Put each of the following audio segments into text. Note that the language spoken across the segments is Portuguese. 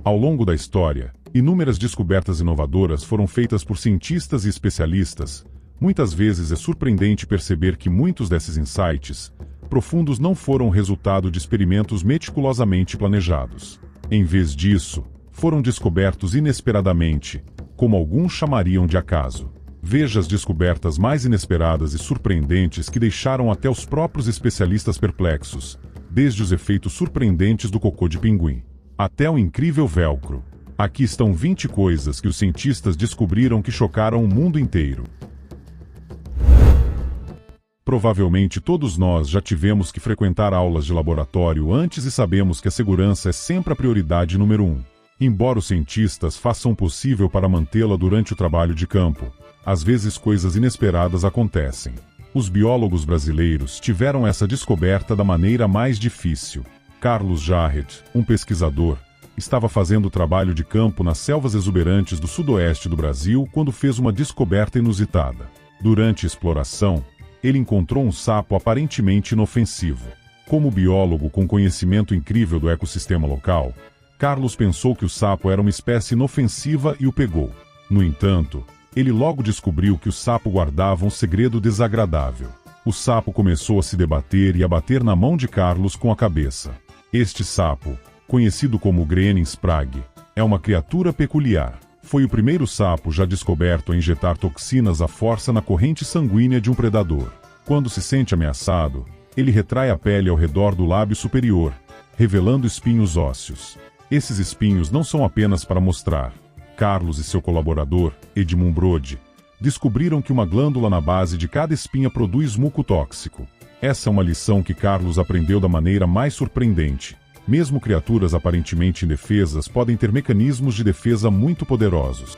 Ao longo da história, inúmeras descobertas inovadoras foram feitas por cientistas e especialistas. Muitas vezes é surpreendente perceber que muitos desses insights profundos não foram resultado de experimentos meticulosamente planejados. Em vez disso, foram descobertos inesperadamente, como alguns chamariam de acaso. Veja as descobertas mais inesperadas e surpreendentes que deixaram até os próprios especialistas perplexos, desde os efeitos surpreendentes do cocô de pinguim até o incrível velcro. Aqui estão 20 coisas que os cientistas descobriram que chocaram o mundo inteiro. Provavelmente todos nós já tivemos que frequentar aulas de laboratório antes e sabemos que a segurança é sempre a prioridade número 1. Embora os cientistas façam o possível para mantê-la durante o trabalho de campo, às vezes coisas inesperadas acontecem. Os biólogos brasileiros tiveram essa descoberta da maneira mais difícil. Carlos Jarret, um pesquisador, estava fazendo trabalho de campo nas selvas exuberantes do sudoeste do Brasil quando fez uma descoberta inusitada. Durante a exploração, ele encontrou um sapo aparentemente inofensivo. Como biólogo com conhecimento incrível do ecossistema local, Carlos pensou que o sapo era uma espécie inofensiva e o pegou. No entanto, ele logo descobriu que o sapo guardava um segredo desagradável. O sapo começou a se debater e a bater na mão de Carlos com a cabeça. Este sapo, conhecido como Greenen Sprague, é uma criatura peculiar. Foi o primeiro sapo já descoberto a injetar toxinas à força na corrente sanguínea de um predador. Quando se sente ameaçado, ele retrai a pele ao redor do lábio superior, revelando espinhos ósseos. Esses espinhos não são apenas para mostrar. Carlos e seu colaborador, Edmund Brode, descobriram que uma glândula na base de cada espinha produz muco tóxico. Essa é uma lição que Carlos aprendeu da maneira mais surpreendente. Mesmo criaturas aparentemente indefesas podem ter mecanismos de defesa muito poderosos.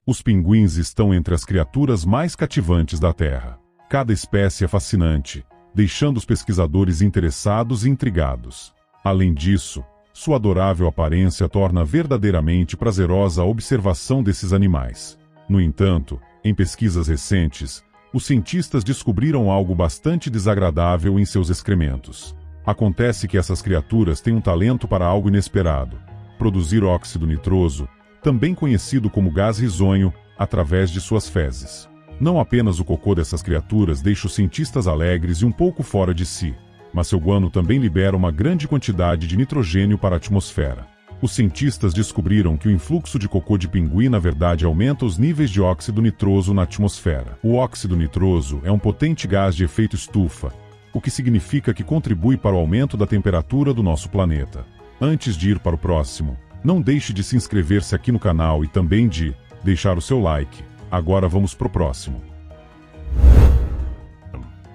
Os pinguins estão entre as criaturas mais cativantes da Terra. Cada espécie é fascinante, deixando os pesquisadores interessados e intrigados. Além disso, sua adorável aparência torna verdadeiramente prazerosa a observação desses animais. No entanto, em pesquisas recentes, os cientistas descobriram algo bastante desagradável em seus excrementos. Acontece que essas criaturas têm um talento para algo inesperado: produzir óxido nitroso, também conhecido como gás risonho, através de suas fezes. Não apenas o cocô dessas criaturas deixa os cientistas alegres e um pouco fora de si, mas seu guano também libera uma grande quantidade de nitrogênio para a atmosfera. Os cientistas descobriram que o influxo de cocô de pinguim na verdade aumenta os níveis de óxido nitroso na atmosfera. O óxido nitroso é um potente gás de efeito estufa, o que significa que contribui para o aumento da temperatura do nosso planeta. Antes de ir para o próximo, não deixe de se inscrever-se aqui no canal e também de deixar o seu like. Agora vamos pro próximo.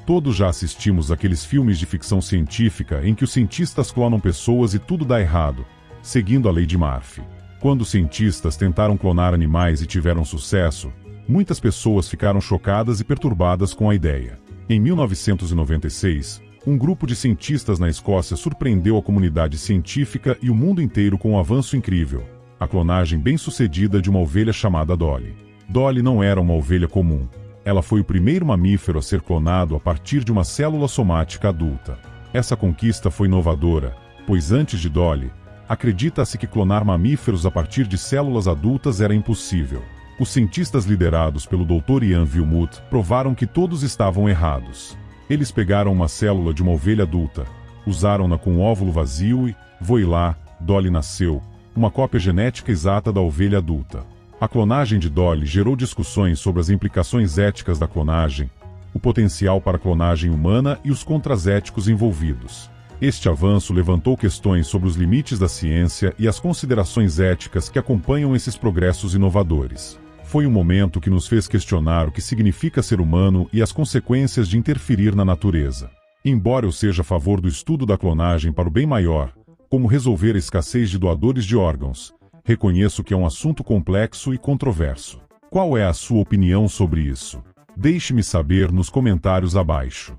Todos já assistimos àqueles filmes de ficção científica em que os cientistas clonam pessoas e tudo dá errado, seguindo a lei de Murphy. Quando os cientistas tentaram clonar animais e tiveram sucesso, muitas pessoas ficaram chocadas e perturbadas com a ideia. Em 1996, um grupo de cientistas na Escócia surpreendeu a comunidade científica e o mundo inteiro com um avanço incrível: a clonagem bem-sucedida de uma ovelha chamada Dolly. Dolly não era uma ovelha comum. Ela foi o primeiro mamífero a ser clonado a partir de uma célula somática adulta. Essa conquista foi inovadora, pois antes de Dolly, acredita-se que clonar mamíferos a partir de células adultas era impossível. Os cientistas liderados pelo Dr. Ian Wilmut provaram que todos estavam errados. Eles pegaram uma célula de uma ovelha adulta, usaram-na com um óvulo vazio e, voilá, Dolly nasceu, uma cópia genética exata da ovelha adulta. A clonagem de Dolly gerou discussões sobre as implicações éticas da clonagem, o potencial para a clonagem humana e os contras éticos envolvidos. Este avanço levantou questões sobre os limites da ciência e as considerações éticas que acompanham esses progressos inovadores. Foi um momento que nos fez questionar o que significa ser humano e as consequências de interferir na natureza. Embora eu seja a favor do estudo da clonagem para o bem maior, como resolver a escassez de doadores de órgãos, reconheço que é um assunto complexo e controverso. Qual é a sua opinião sobre isso? Deixe-me saber nos comentários abaixo.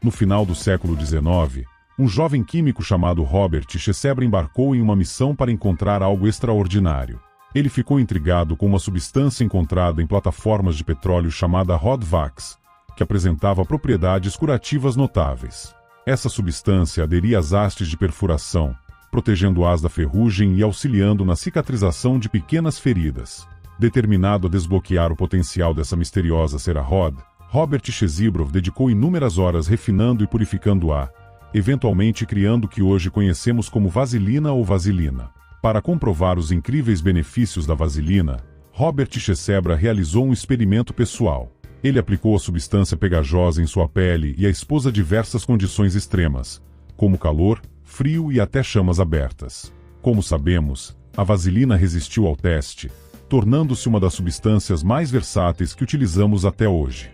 No final do século XIX, um jovem químico chamado Robert Chesebra embarcou em uma missão para encontrar algo extraordinário. Ele ficou intrigado com uma substância encontrada em plataformas de petróleo chamada Rodvax, que apresentava propriedades curativas notáveis. Essa substância aderia às hastes de perfuração, protegendo-as da ferrugem e auxiliando na cicatrização de pequenas feridas. Determinado a desbloquear o potencial dessa misteriosa cera Rod, Robert Chesebrov dedicou inúmeras horas refinando e purificando-a, eventualmente criando o que hoje conhecemos como vaselina ou vaselina. Para comprovar os incríveis benefícios da vaselina, Robert Chesebra realizou um experimento pessoal. Ele aplicou a substância pegajosa em sua pele e a expôs a diversas condições extremas, como calor, frio e até chamas abertas. Como sabemos, a vaselina resistiu ao teste, tornando-se uma das substâncias mais versáteis que utilizamos até hoje.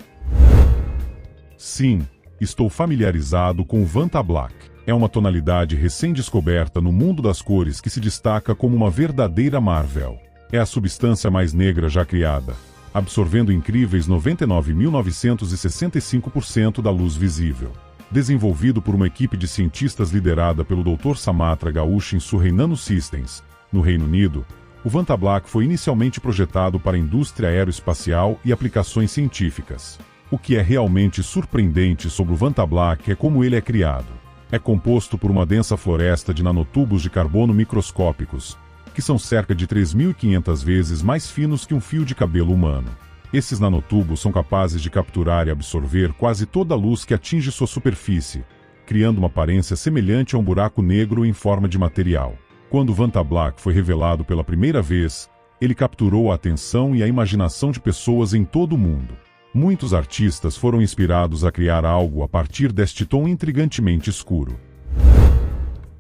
Sim, estou familiarizado com o Vantablack. É uma tonalidade recém-descoberta no mundo das cores que se destaca como uma verdadeira Marvel. É a substância mais negra já criada, absorvendo incríveis 99.965% da luz visível. Desenvolvido por uma equipe de cientistas liderada pelo Dr. Samatra Gaush em Surrey Nanosystems, no Reino Unido, o Vantablack foi inicialmente projetado para a indústria aeroespacial e aplicações científicas. O que é realmente surpreendente sobre o Vantablack é como ele é criado. É composto por uma densa floresta de nanotubos de carbono microscópicos, que são cerca de 3.500 vezes mais finos que um fio de cabelo humano. Esses nanotubos são capazes de capturar e absorver quase toda a luz que atinge sua superfície, criando uma aparência semelhante a um buraco negro em forma de material. Quando o Vantablack foi revelado pela primeira vez, ele capturou a atenção e a imaginação de pessoas em todo o mundo. Muitos artistas foram inspirados a criar algo a partir deste tom intrigantemente escuro.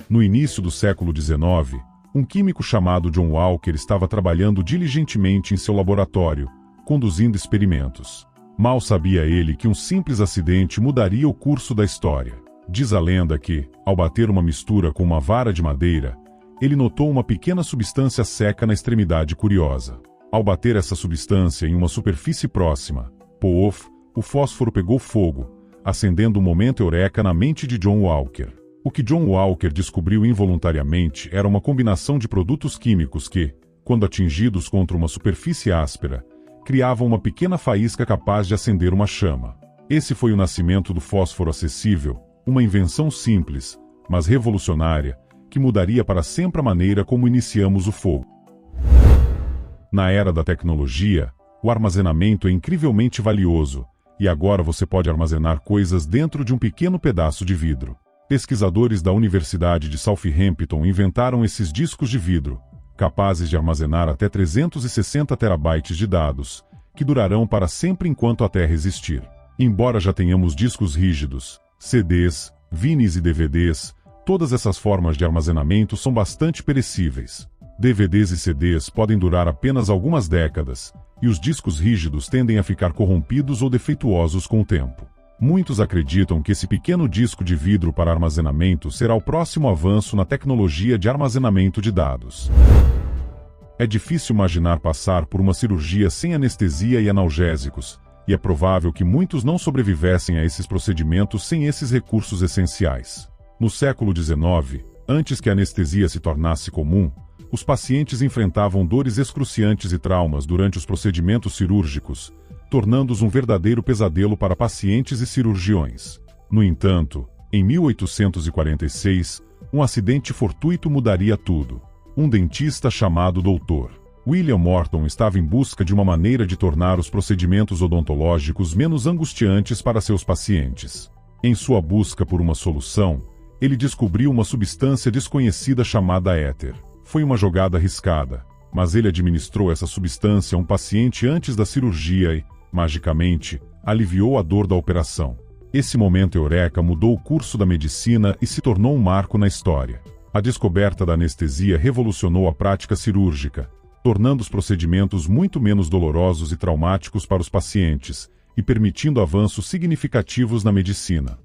No início do século XIX, um químico chamado John Walker estava trabalhando diligentemente em seu laboratório, conduzindo experimentos. Mal sabia ele que um simples acidente mudaria o curso da história. Diz a lenda que, ao bater uma mistura com uma vara de madeira, ele notou uma pequena substância seca na extremidade curiosa. Ao bater essa substância em uma superfície próxima, poof, o fósforo pegou fogo, acendendo um momento eureka na mente de John Walker. O que John Walker descobriu involuntariamente era uma combinação de produtos químicos que, quando atingidos contra uma superfície áspera, criavam uma pequena faísca capaz de acender uma chama. Esse foi o nascimento do fósforo acessível, uma invenção simples, mas revolucionária, que mudaria para sempre a maneira como iniciamos o fogo. Na era da tecnologia, o armazenamento é incrivelmente valioso, e agora você pode armazenar coisas dentro de um pequeno pedaço de vidro. Pesquisadores da Universidade de Southampton inventaram esses discos de vidro, capazes de armazenar até 360 terabytes de dados, que durarão para sempre enquanto a Terra existir. Embora já tenhamos discos rígidos, CDs, vinis e DVDs, todas essas formas de armazenamento são bastante perecíveis. DVDs e CDs podem durar apenas algumas décadas, e os discos rígidos tendem a ficar corrompidos ou defeituosos com o tempo. Muitos acreditam que esse pequeno disco de vidro para armazenamento será o próximo avanço na tecnologia de armazenamento de dados. É difícil imaginar passar por uma cirurgia sem anestesia e analgésicos, e é provável que muitos não sobrevivessem a esses procedimentos sem esses recursos essenciais. No século XIX, antes que a anestesia se tornasse comum, os pacientes enfrentavam dores excruciantes e traumas durante os procedimentos cirúrgicos, tornando-os um verdadeiro pesadelo para pacientes e cirurgiões. No entanto, em 1846, um acidente fortuito mudaria tudo. Um dentista chamado Dr. William Morton estava em busca de uma maneira de tornar os procedimentos odontológicos menos angustiantes para seus pacientes. Em sua busca por uma solução, ele descobriu uma substância desconhecida chamada éter. Foi uma jogada arriscada, mas ele administrou essa substância a um paciente antes da cirurgia e, magicamente, aliviou a dor da operação. Esse momento eureka mudou o curso da medicina e se tornou um marco na história. A descoberta da anestesia revolucionou a prática cirúrgica, tornando os procedimentos muito menos dolorosos e traumáticos para os pacientes, e permitindo avanços significativos na medicina.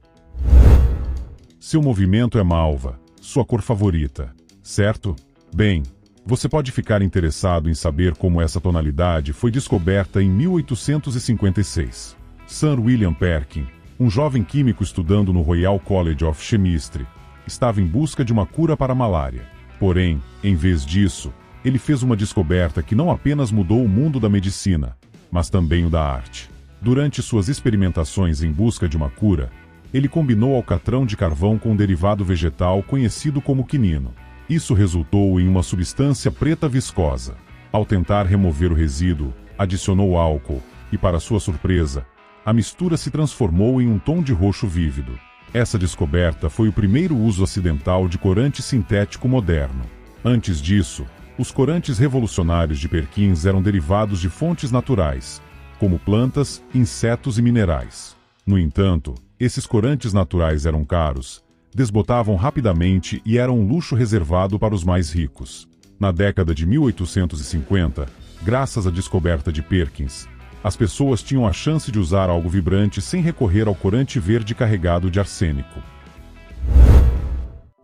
Seu movimento é malva, sua cor favorita, certo? Bem, você pode ficar interessado em saber como essa tonalidade foi descoberta em 1856. Sir William Perkin, um jovem químico estudando no Royal College of Chemistry, estava em busca de uma cura para a malária. Porém, em vez disso, ele fez uma descoberta que não apenas mudou o mundo da medicina, mas também o da arte. Durante suas experimentações em busca de uma cura, ele combinou alcatrão de carvão com um derivado vegetal conhecido como quinino. Isso resultou em uma substância preta viscosa. Ao tentar remover o resíduo, adicionou álcool e, para sua surpresa, a mistura se transformou em um tom de roxo vívido. Essa descoberta foi o primeiro uso acidental de corante sintético moderno. Antes disso, os corantes revolucionários de Perkins eram derivados de fontes naturais, como plantas, insetos e minerais. No entanto, esses corantes naturais eram caros, desbotavam rapidamente e eram um luxo reservado para os mais ricos. Na década de 1850, graças à descoberta de Perkins, as pessoas tinham a chance de usar algo vibrante sem recorrer ao corante verde carregado de arsênico.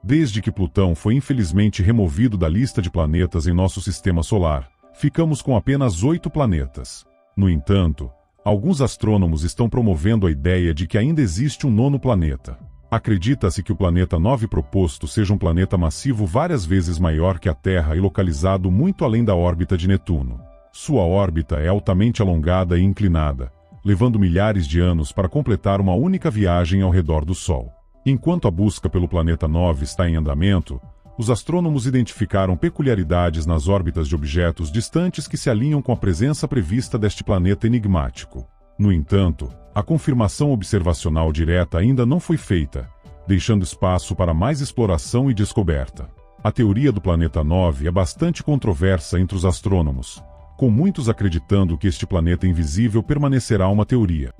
Desde que Plutão foi infelizmente removido da lista de planetas em nosso sistema solar, ficamos com apenas 8 planetas. No entanto, alguns astrônomos estão promovendo a ideia de que ainda existe um 9º planeta. Acredita-se que o planeta 9 proposto seja um planeta massivo várias vezes maior que a Terra e localizado muito além da órbita de Netuno. Sua órbita é altamente alongada e inclinada, levando milhares de anos para completar uma única viagem ao redor do Sol. Enquanto a busca pelo planeta 9 está em andamento, os astrônomos identificaram peculiaridades nas órbitas de objetos distantes que se alinham com a presença prevista deste planeta enigmático. No entanto, a confirmação observacional direta ainda não foi feita, deixando espaço para mais exploração e descoberta. A teoria do planeta 9 é bastante controversa entre os astrônomos, com muitos acreditando que este planeta invisível permanecerá uma teoria.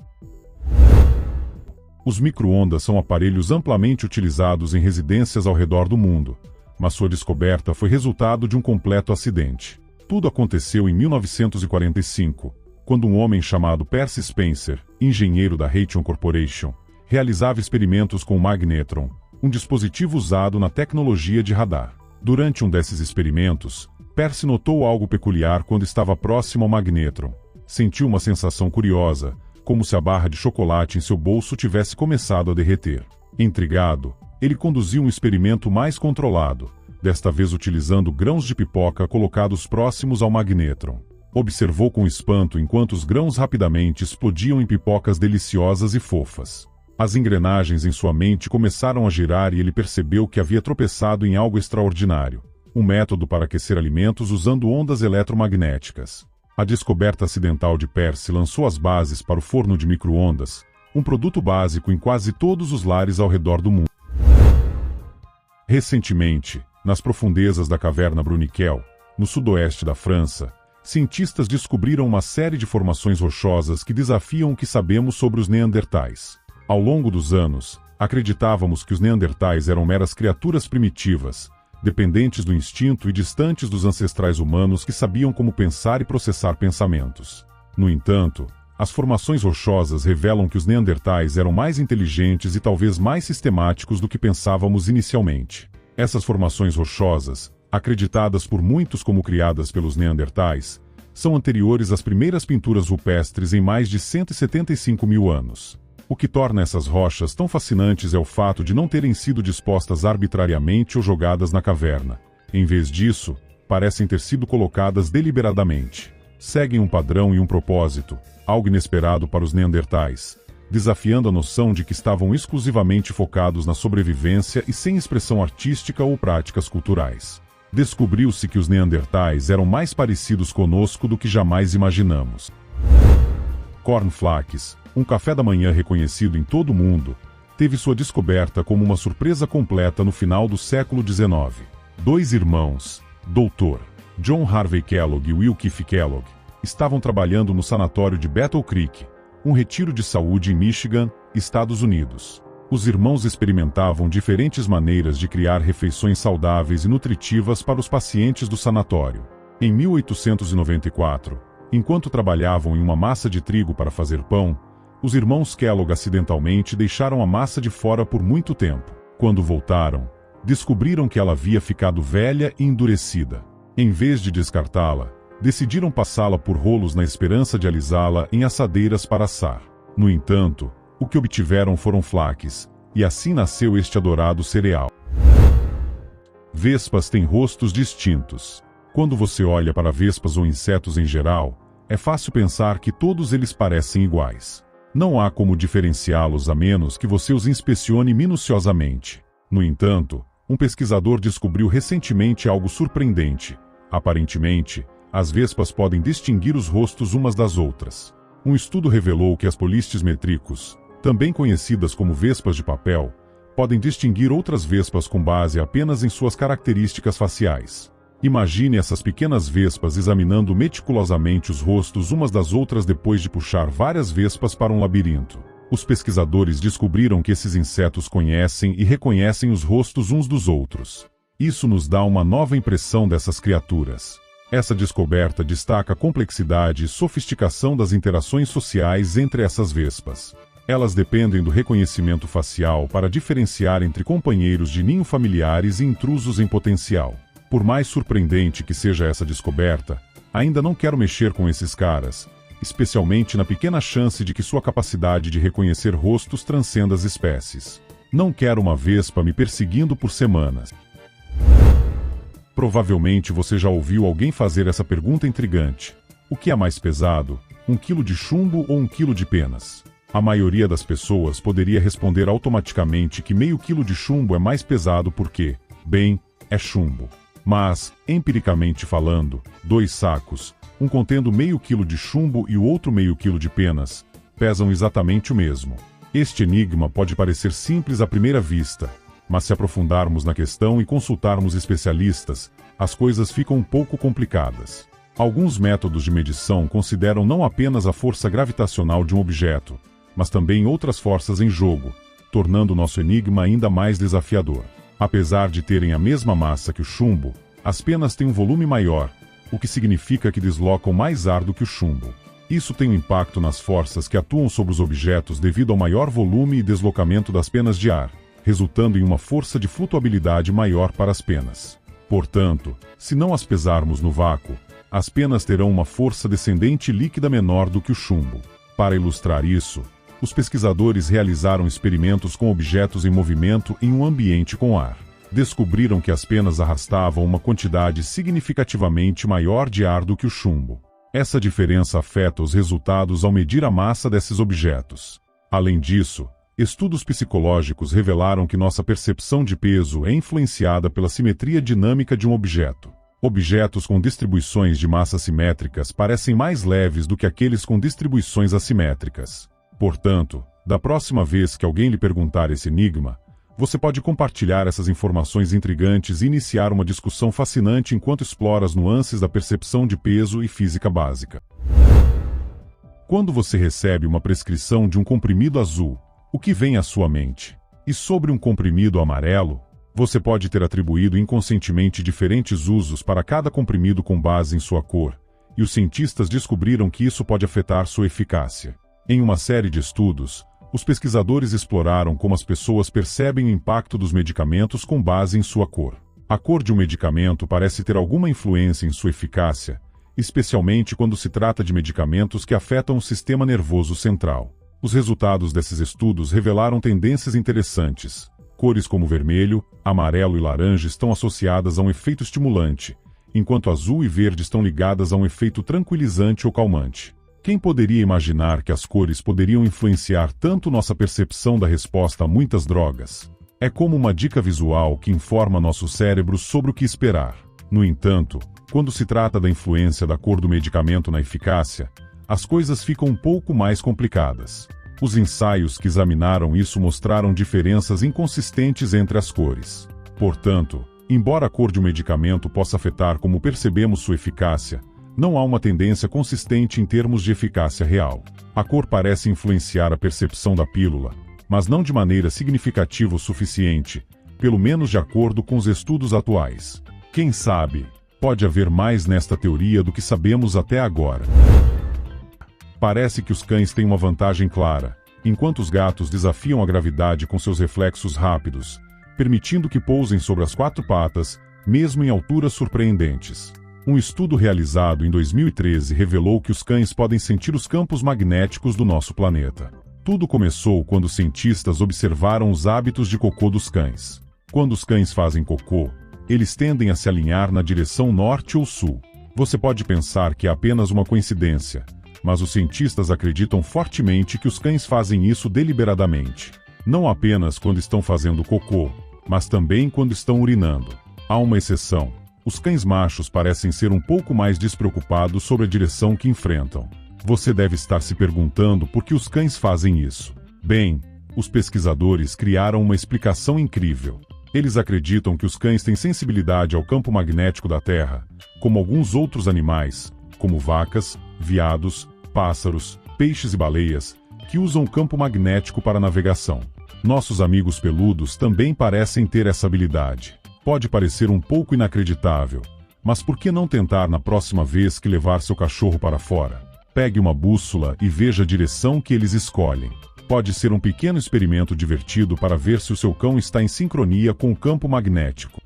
Os micro-ondas são aparelhos amplamente utilizados em residências ao redor do mundo, mas sua descoberta foi resultado de um completo acidente. Tudo aconteceu em 1945, quando um homem chamado Percy Spencer, engenheiro da Raytheon Corporation, realizava experimentos com o magnetron, um dispositivo usado na tecnologia de radar. Durante um desses experimentos, Percy notou algo peculiar quando estava próximo ao magnetron. Sentiu uma sensação curiosa, como se a barra de chocolate em seu bolso tivesse começado a derreter. Intrigado, ele conduziu um experimento mais controlado, desta vez utilizando grãos de pipoca colocados próximos ao magnetron. Observou com espanto enquanto os grãos rapidamente explodiam em pipocas deliciosas e fofas. As engrenagens em sua mente começaram a girar e ele percebeu que havia tropeçado em algo extraordinário. Um método para aquecer alimentos usando ondas eletromagnéticas. A descoberta acidental de Percy lançou as bases para o forno de micro-ondas, um produto básico em quase todos os lares ao redor do mundo. Recentemente, nas profundezas da caverna Bruniquel, no sudoeste da França, cientistas descobriram uma série de formações rochosas que desafiam o que sabemos sobre os neandertais. Ao longo dos anos, acreditávamos que os neandertais eram meras criaturas primitivas, dependentes do instinto e distantes dos ancestrais humanos que sabiam como pensar e processar pensamentos. No entanto, as formações rochosas revelam que os neandertais eram mais inteligentes e talvez mais sistemáticos do que pensávamos inicialmente. Essas formações rochosas, acreditadas por muitos como criadas pelos neandertais, são anteriores às primeiras pinturas rupestres em mais de 175 mil anos. O que torna essas rochas tão fascinantes é o fato de não terem sido dispostas arbitrariamente ou jogadas na caverna. Em vez disso, parecem ter sido colocadas deliberadamente. Seguem um padrão e um propósito, algo inesperado para os neandertais, desafiando a noção de que estavam exclusivamente focados na sobrevivência e sem expressão artística ou práticas culturais. Descobriu-se que os neandertais eram mais parecidos conosco do que jamais imaginamos. Cornflakes, um café da manhã reconhecido em todo o mundo, teve sua descoberta como uma surpresa completa no final do século XIX. Dois irmãos, Dr. John Harvey Kellogg e Will Keith Kellogg, estavam trabalhando no sanatório de Battle Creek, um retiro de saúde em Michigan, Estados Unidos. Os irmãos experimentavam diferentes maneiras de criar refeições saudáveis e nutritivas para os pacientes do sanatório. Em 1894, enquanto trabalhavam em uma massa de trigo para fazer pão, os irmãos Kellogg acidentalmente deixaram a massa de fora por muito tempo. Quando voltaram, descobriram que ela havia ficado velha e endurecida. Em vez de descartá-la, decidiram passá-la por rolos na esperança de alisá-la em assadeiras para assar. No entanto, o que obtiveram foram flakes, e assim nasceu este adorado cereal. Vespas têm rostos distintos. Quando você olha para vespas ou insetos em geral, é fácil pensar que todos eles parecem iguais. Não há como diferenciá-los a menos que você os inspecione minuciosamente. No entanto, Um pesquisador descobriu recentemente algo surpreendente. Aparentemente, as vespas podem distinguir os rostos umas das outras. Um estudo revelou que as polistes metricus, também conhecidas como vespas de papel, podem distinguir outras vespas com base apenas em suas características faciais. Imagine essas pequenas vespas examinando meticulosamente os rostos umas das outras depois de puxar várias vespas para um labirinto. Os pesquisadores descobriram que esses insetos conhecem e reconhecem os rostos uns dos outros. Isso nos dá uma nova impressão dessas criaturas. Essa descoberta destaca a complexidade e sofisticação das interações sociais entre essas vespas. Elas dependem do reconhecimento facial para diferenciar entre companheiros de ninho familiares e intrusos em potencial. Por mais surpreendente que seja essa descoberta, ainda não quero mexer com esses caras, especialmente na pequena chance de que sua capacidade de reconhecer rostos transcenda as espécies. Não quero uma vespa me perseguindo por semanas. Provavelmente você já ouviu alguém fazer essa pergunta intrigante. O que é mais pesado, 1 quilo de chumbo ou 1 quilo de penas? A maioria das pessoas poderia responder automaticamente que meio quilo de chumbo é mais pesado porque, bem, é chumbo. Mas, empiricamente falando, 2 sacos, um contendo meio quilo de chumbo e o outro meio quilo de penas, pesam exatamente o mesmo. Este enigma pode parecer simples à primeira vista, mas se aprofundarmos na questão e consultarmos especialistas, as coisas ficam um pouco complicadas. Alguns métodos de medição consideram não apenas a força gravitacional de um objeto, mas também outras forças em jogo, tornando nosso enigma ainda mais desafiador. Apesar de terem a mesma massa que o chumbo, as penas têm um volume maior, o que significa que deslocam mais ar do que o chumbo. Isso tem um impacto nas forças que atuam sobre os objetos devido ao maior volume e deslocamento das penas de ar, resultando em uma força de flutuabilidade maior para as penas. Portanto, se não as pesarmos no vácuo, as penas terão uma força descendente líquida menor do que o chumbo. Para ilustrar isso, os pesquisadores realizaram experimentos com objetos em movimento em um ambiente com ar. Descobriram que as penas arrastavam uma quantidade significativamente maior de ar do que o chumbo. Essa diferença afeta os resultados ao medir a massa desses objetos. Além disso, estudos psicológicos revelaram que nossa percepção de peso é influenciada pela simetria dinâmica de um objeto. Objetos com distribuições de massa simétricas parecem mais leves do que aqueles com distribuições assimétricas. Portanto, da próxima vez que alguém lhe perguntar esse enigma, você pode compartilhar essas informações intrigantes e iniciar uma discussão fascinante enquanto explora as nuances da percepção de peso e física básica. Quando você recebe uma prescrição de um comprimido azul, o que vem à sua mente? E sobre um comprimido amarelo? Você pode ter atribuído inconscientemente diferentes usos para cada comprimido com base em sua cor, e os cientistas descobriram que isso pode afetar sua eficácia. Em uma série de estudos, os pesquisadores exploraram como as pessoas percebem o impacto dos medicamentos com base em sua cor. A cor de um medicamento parece ter alguma influência em sua eficácia, especialmente quando se trata de medicamentos que afetam o sistema nervoso central. Os resultados desses estudos revelaram tendências interessantes. Cores como vermelho, amarelo e laranja estão associadas a um efeito estimulante, enquanto azul e verde estão ligadas a um efeito tranquilizante ou calmante. Quem poderia imaginar que as cores poderiam influenciar tanto nossa percepção da resposta a muitas drogas? É como uma dica visual que informa nosso cérebro sobre o que esperar. No entanto, quando se trata da influência da cor do medicamento na eficácia, as coisas ficam um pouco mais complicadas. Os ensaios que examinaram isso mostraram diferenças inconsistentes entre as cores. Portanto, embora a cor de um medicamento possa afetar como percebemos sua eficácia, não há uma tendência consistente em termos de eficácia real. A cor parece influenciar a percepção da pílula, mas não de maneira significativa o suficiente, pelo menos de acordo com os estudos atuais. Quem sabe, pode haver mais nesta teoria do que sabemos até agora. Parece que os cães têm uma vantagem clara, enquanto os gatos desafiam a gravidade com seus reflexos rápidos, permitindo que pousem sobre as 4 patas, mesmo em alturas surpreendentes. Um estudo realizado em 2013 revelou que os cães podem sentir os campos magnéticos do nosso planeta. Tudo começou quando cientistas observaram os hábitos de cocô dos cães. Quando os cães fazem cocô, eles tendem a se alinhar na direção norte ou sul. Você pode pensar que é apenas uma coincidência, mas os cientistas acreditam fortemente que os cães fazem isso deliberadamente. Não apenas quando estão fazendo cocô, mas também quando estão urinando. Há uma exceção. Os cães machos parecem ser um pouco mais despreocupados sobre a direção que enfrentam. Você deve estar se perguntando por que os cães fazem isso. Bem, os pesquisadores criaram uma explicação incrível. Eles acreditam que os cães têm sensibilidade ao campo magnético da Terra, como alguns outros animais, como vacas, veados, pássaros, peixes e baleias, que usam o campo magnético para navegação. Nossos amigos peludos também parecem ter essa habilidade. Pode parecer um pouco inacreditável, mas por que não tentar na próxima vez que levar seu cachorro para fora? Pegue uma bússola e veja a direção que eles escolhem. Pode ser um pequeno experimento divertido para ver se o seu cão está em sincronia com o campo magnético.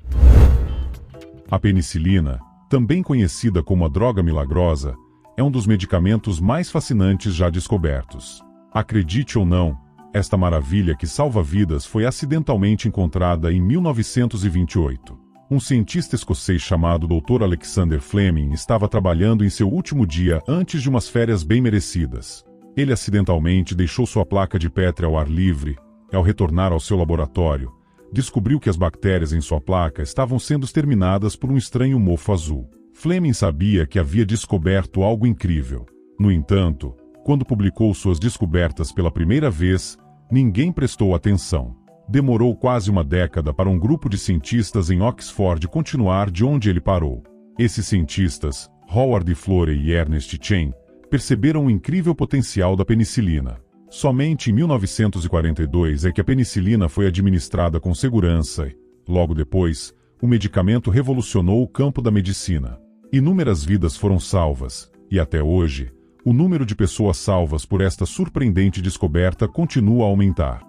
A penicilina, também conhecida como a droga milagrosa, é um dos medicamentos mais fascinantes já descobertos. Acredite ou não, esta maravilha que salva vidas foi acidentalmente encontrada em 1928. Um cientista escocês chamado Dr. Alexander Fleming estava trabalhando em seu último dia antes de umas férias bem merecidas. Ele acidentalmente deixou sua placa de Petri ao ar livre e, ao retornar ao seu laboratório, descobriu que as bactérias em sua placa estavam sendo exterminadas por um estranho mofo azul. Fleming sabia que havia descoberto algo incrível. No entanto, quando publicou suas descobertas pela primeira vez, ninguém prestou atenção. Demorou quase uma década para um grupo de cientistas em Oxford continuar de onde ele parou. Esses cientistas, Howard Florey e Ernest Chain, perceberam o incrível potencial da penicilina. Somente em 1942 é que a penicilina foi administrada com segurança e, logo depois, o medicamento revolucionou o campo da medicina. Inúmeras vidas foram salvas, e até hoje, o número de pessoas salvas por esta surpreendente descoberta continua a aumentar.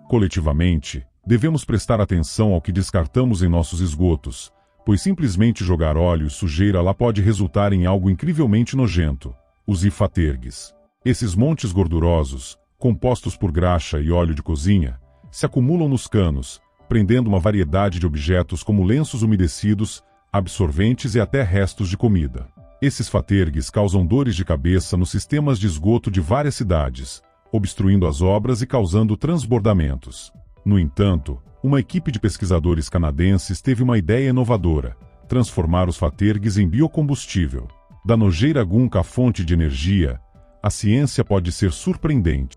Coletivamente, devemos prestar atenção ao que descartamos em nossos esgotos, pois simplesmente jogar óleo e sujeira lá pode resultar em algo incrivelmente nojento: os ifatergues. Esses montes gordurosos, compostos por graxa e óleo de cozinha, se acumulam nos canos, prendendo uma variedade de objetos como lenços umedecidos, absorventes e até restos de comida. Esses fatergues causam dores de cabeça nos sistemas de esgoto de várias cidades, obstruindo as obras e causando transbordamentos. No entanto, uma equipe de pesquisadores canadenses teve uma ideia inovadora: transformar os fatergues em biocombustível. Da nojeira gunca à fonte de energia, a ciência pode ser surpreendente.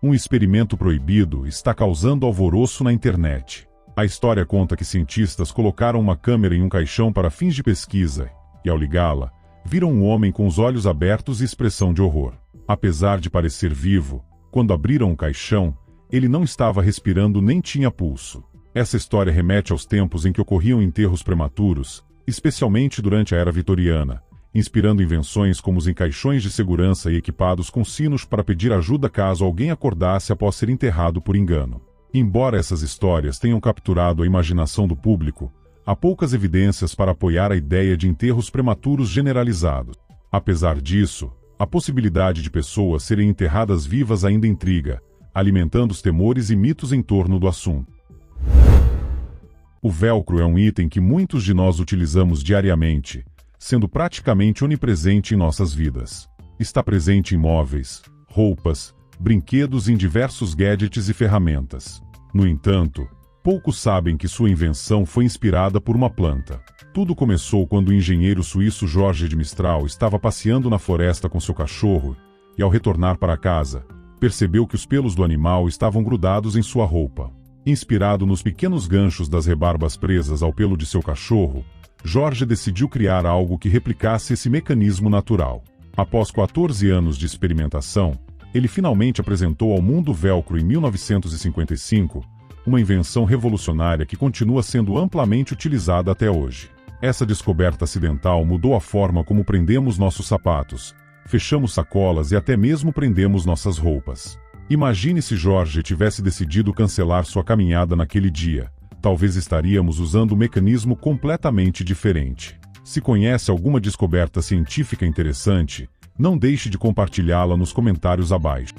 Um experimento proibido está causando alvoroço na internet. A história conta que cientistas colocaram uma câmera em um caixão para fins de pesquisa e, ao ligá-la, viram um homem com os olhos abertos e expressão de horror. Apesar de parecer vivo, quando abriram o caixão, ele não estava respirando nem tinha pulso. Essa história remete aos tempos em que ocorriam enterros prematuros, especialmente durante a Era Vitoriana, inspirando invenções como os encaixões de segurança e equipados com sinos para pedir ajuda caso alguém acordasse após ser enterrado por engano. Embora essas histórias tenham capturado a imaginação do público, há poucas evidências para apoiar a ideia de enterros prematuros generalizados. Apesar disso, a possibilidade de pessoas serem enterradas vivas ainda intriga, alimentando os temores e mitos em torno do assunto. O velcro é um item que muitos de nós utilizamos diariamente, sendo praticamente onipresente em nossas vidas. Está presente em móveis, roupas, brinquedos e em diversos gadgets e ferramentas. No entanto, poucos sabem que sua invenção foi inspirada por uma planta. Tudo começou quando o engenheiro suíço Jorge de Mistral estava passeando na floresta com seu cachorro e, ao retornar para casa, percebeu que os pelos do animal estavam grudados em sua roupa. Inspirado nos pequenos ganchos das rebarbas presas ao pelo de seu cachorro, Jorge decidiu criar algo que replicasse esse mecanismo natural. Após 14 anos de experimentação, ele finalmente apresentou ao mundo o velcro em 1955, uma invenção revolucionária que continua sendo amplamente utilizada até hoje. Essa descoberta acidental mudou a forma como prendemos nossos sapatos, fechamos sacolas e até mesmo prendemos nossas roupas. Imagine se Jorge tivesse decidido cancelar sua caminhada naquele dia. Talvez estaríamos usando um mecanismo completamente diferente. Se conhece alguma descoberta científica interessante, não deixe de compartilhá-la nos comentários abaixo.